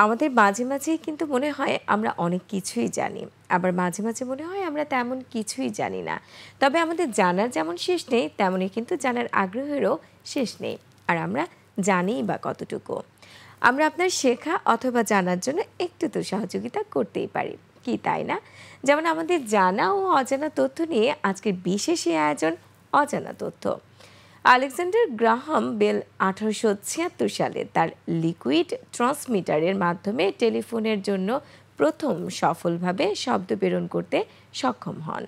আমাদের মাঝে মাঝেই কিন্তু মনে হয় আমরা অনেক কিছুই জানি, আবার মাঝে মাঝে মনে হয় আমরা তেমন কিছুই জানি না। তবে আমাদের জানার যেমন শেষ নেই, তেমনই কিন্তু জানার আগ্রহেরও শেষ নেই। আর আমরা জানিই বা কতটুকু? আমরা আপনার শেখা অথবা জানার জন্য একটু তো সহযোগিতা করতেই পারি, কি তাই না? যেমন আমাদের জানা ও অজানা তথ্য নিয়ে আজকের বিশেষ এই আয়োজন, অজানা তথ্য। আলেকজান্ডার গ্রাহাম বেল 1876 সালে তার লিকুইড ট্রান্সমিটারের মাধ্যমে টেলিফোনের জন্য প্রথম সফলভাবে শব্দ প্রেরণ করতে সক্ষম হন,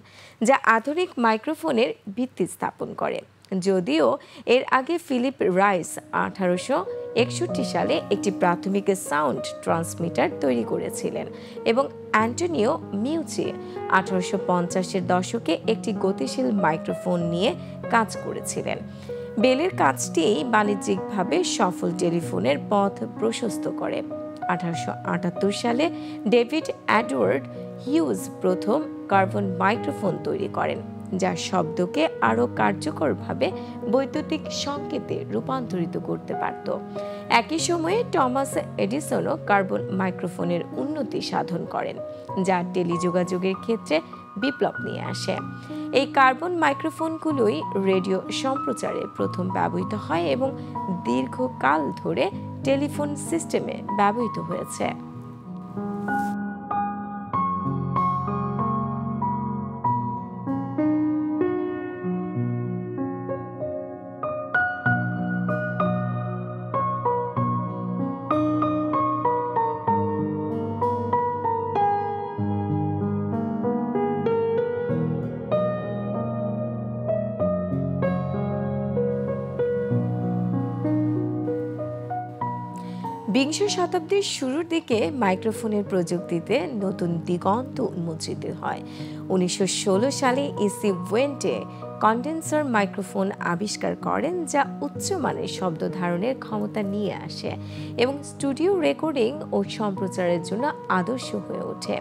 যা আধুনিক মাইক্রোফোনের ভিত্তি স্থাপন করে। যদিও এর আগে ফিলিপ রাইস 1861 সালে একটি প্রাথমিক সাউন্ড ট্রান্সমিটার তৈরি করেছিলেন এবং অ্যান্টনিও মিউচি 1850-এর দশকে একটি গতিশীল মাইক্রোফোন নিয়ে কাজ করেছিলেন। বেলের কাজটি বাণিজ্যিকভাবে সফল টেলিফোনের পথ প্রশস্ত করে। 1878 সালে ডেভিড এডওয়ার্ড হিউজ প্রথম কার্বন মাইক্রোফোন তৈরি করেন, যা শব্দকে আরও কার্যকরভাবে বৈদ্যুতিক সংকেতে রূপান্তরিত করতে পারত। একই সময়ে টমাস এডিসনও কার্বন মাইক্রোফোনের উন্নতি সাধন করেন, যা টেলিযোগাযোগের ক্ষেত্রে বিপ্লব নিয়ে আসে। এই কার্বন মাইক্রোফোনগুলোই রেডিও সম্প্রচারে প্রথম ব্যবহৃত হয় এবং দীর্ঘকাল ধরে টেলিফোন সিস্টেমে ব্যবহৃত হয়েছে। বিংশ শতাব্দীর শুরুর দিকে মাইক্রোফোনের প্রযুক্তিতে নতুন দিগন্ত উন্মোচিত হয়। 1916 সালে ইসি ওয়েন্টে কন্ডেন্সার মাইক্রোফোন আবিষ্কার করেন, যা উচ্চমানের শব্দ ধারণের ক্ষমতা নিয়ে আসে এবং স্টুডিও রেকর্ডিং ও সম্প্রচারের জন্য আদর্শ হয়ে ওঠে।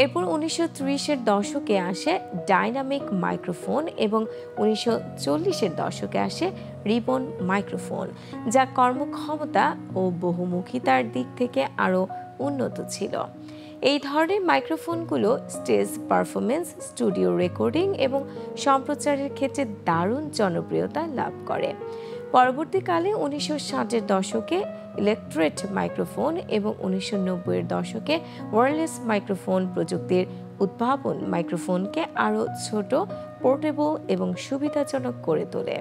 এরপর 1930-এর দশকে আসে ডাইনামিক মাইক্রোফোন এবং 1940-এর দশকে আসে রিবন মাইক্রোফোন, যা কর্মক্ষমতা ও বহুমুখিতার দিক থেকে আরও উন্নত ছিল। এই ধরনের মাইক্রোফোনগুলো স্টেজ পারফরমেন্স, স্টুডিও রেকর্ডিং এবং সম্প্রচারের ক্ষেত্রে দারুণ জনপ্রিয়তা লাভ করে। পরবর্তীকালে 1960-এর দশকে ইলেকট্রেট মাইক্রোফোন এবং 1990-এর দশকে ওয়্যারলেস মাইক্রোফোন প্রযুক্তির উদ্ভাবন মাইক্রোফোনকে আরও ছোট, পোর্টেবল এবং সুবিধাজনক করে তোলে।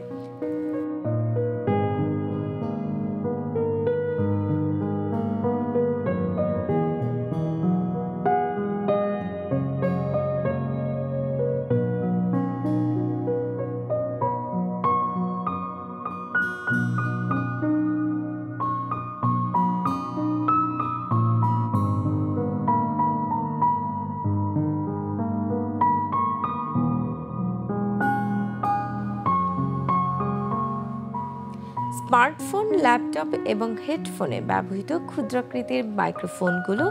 স্মার্টফোন, ল্যাপটপ এবং হেডফোনে ব্যবহৃত ক্ষুদ্রাকৃতির মাইক্রোফোনগুলো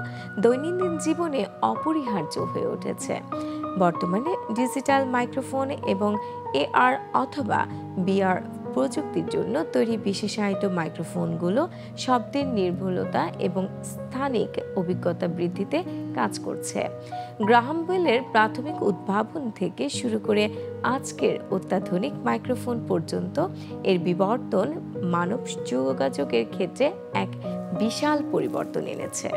দৈনন্দিন জীবনে অপরিহার্য হয়ে উঠেছে। বর্তমানে ডিজিটাল মাইক্রোফোন এবং এআর অথবা বিআর প্রযুক্তির জন্য তৈরি বিশেষায়িত মাইক্রোফোনগুলো শব্দের নির্ভুলতা এবং স্থানিক অভিজ্ঞতা বৃদ্ধিতে কাজ করছে। গ্রাহাম বেলের প্রাথমিক উদ্ভাবন থেকে শুরু করে আজকের অত্যাধুনিক মাইক্রোফোন পর্যন্ত এর বিবর্তন মানব যোগাযোগের ক্ষেত্রে এক বিশাল পরিবর্তন এনেছে।